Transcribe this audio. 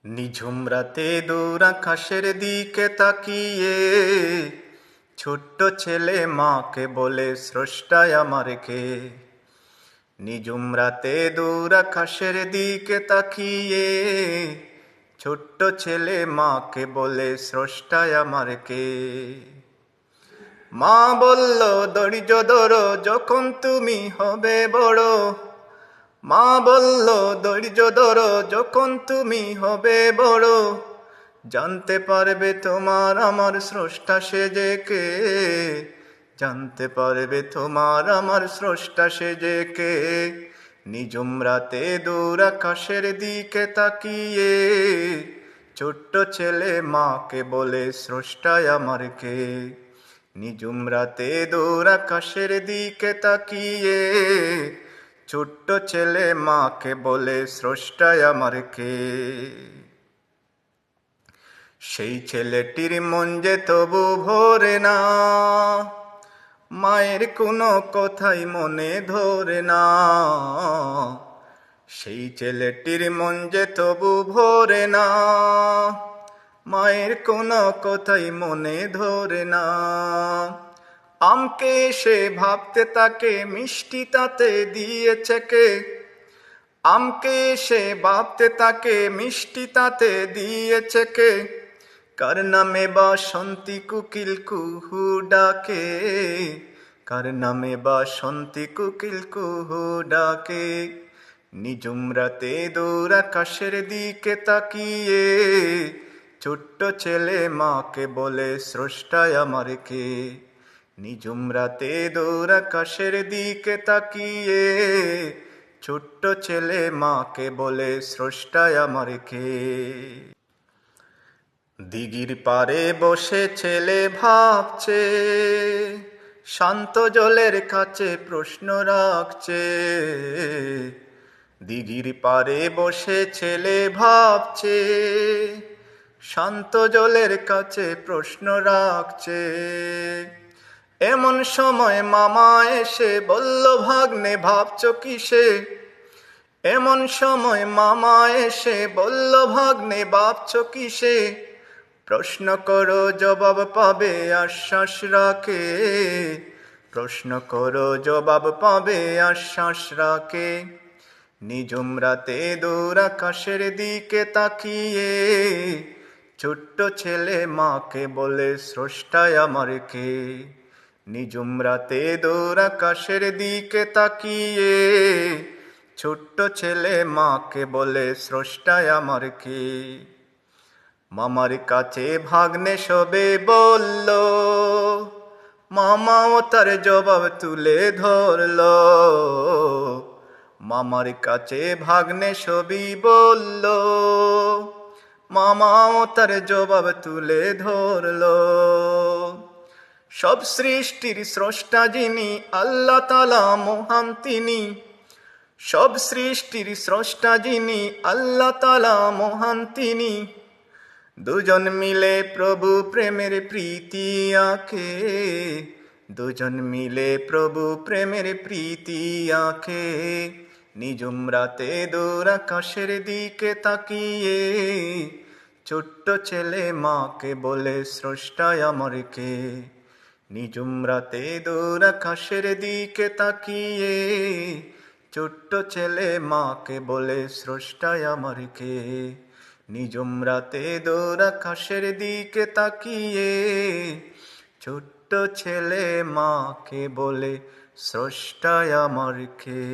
নিঝুম রাতে দূর আকাশের দিকে তাকিয়ে ছোট্ট ছেলে মাকে বলে স্রষ্টায় আমার কে। নিঝুম রাতে দূর আকাশের দিকে তাকিয়ে ছোট্ট ছেলে মাকে বলে স্রষ্টায় আমার কে। মা বলল ধৈর্য ধরো যখন তুমি হবে বড়। মা বলল ধৈর্য ধরো যখন তুমি হবে বড়। জানতে পারবে তোমার আমার স্রষ্টা সে যে কে। জানতে পারবে তোমার আমার স্রষ্টা সে যে কে। নিঝুম রাতে দূর আকাশের দিকে তাকিয়ে ছোট্ট ছেলে মাকে বলে স্রষ্টায় আমার কে। নিঝুম রাতে দূর আকাশের দিকে তাকিয়ে ছোট্ট ছেলে মাকে বলে স্রষ্টায় আমার কে। সেই ছেলেটির মন যে তবু ভরে না, মায়ের কোনো কথাই মনে ধরে না। সেই ছেলেটির মন যে তবু ভরে না, মায়ের কোনো কথাই মনে ধরে না। আমকে সে ভাবতে তাকে মিষ্টি তাতে দিয়েছে কে। আমকে সে ভাবতে তাকে মিষ্টি তাতে দিয়েছে কে। কার নামে বাসন্তী কোকিল কুহু ডাকে। কার নামে বাসন্তী কোকিল কুহু ডাকে। নিঝুম রাতে দূর আকাশের দিকে তাকিয়ে ছোট্ট ছেলে মাকে বলে স্রষ্টায় আমার কে। নিঝুম রাতে দূর আকাশের দিকে তাকিয়ে ছোট্ট ছেলে মাকে বলে স্রষ্টায় আমার কে। দিঘির পারে বসে ছেলে ভাবছে, শান্ত জলের কাছে প্রশ্ন রাখছে। দিঘির পারে বসে ছেলে ভাবছে, শান্ত জলের কাছে প্রশ্ন রাখছে। এমন সময় মামা এসে বলল, ভাগ্নে ভাবছো কিসে। এমন সময় মামা এসে বলল, ভাগ্নে ভাবছো কিসে। প্রশ্ন করো জবাব পাবে আশ্বাস রাখে। প্রশ্ন করো জবাব পাবে আশ্বাস রাখে। নিঝুম রাতে দূর আকাশের দিকে তাকিয়ে ছোট্ট ছেলে মাকে বলে স্রষ্টায় আমার কে। নিঝুম রাতে দূর আকাশের দিকে তাকিয়ে ছোট্ট ছেলে মাকে বলে স্রষ্টায় আমার কে। মামার কাছে ভাগ্নে সবে বলল, মামাও তার জবাব তুলে ধরল। মামার কাছে ভাগ্নে সবই বলল, মামাও তার জবাব তুলে ধরল। সব সৃষ্টির স্রষ্টা যিনি আল্লাহ তাআলা মহান তিনি। সব সৃষ্টির স্রষ্টা যিনি আল্লাহ তাআলা মহান তিনি। দুজন মিলে প্রভু প্রেমের প্রীতি আঁকে। দুজন মিলে প্রভু প্রেমের প্রীতি আঁকে। নিঝুম রাতে দূর আকাশের দিকে তাকিয়ে ছোট্ট ছেলে মাকে বলে স্রষ্টায় আমার কে। নিঝুম রাতে দূর আকাশের দিকে তাকিয়ে ছোট্ট ছেলে মাকে বলে স্রষ্টায় আমার কে। নিঝুম রাতে দূর আকাশের দিকে তাকিয়ে ছোট্ট ছেলে মাকে বলে স্রষ্টায় আমার কে।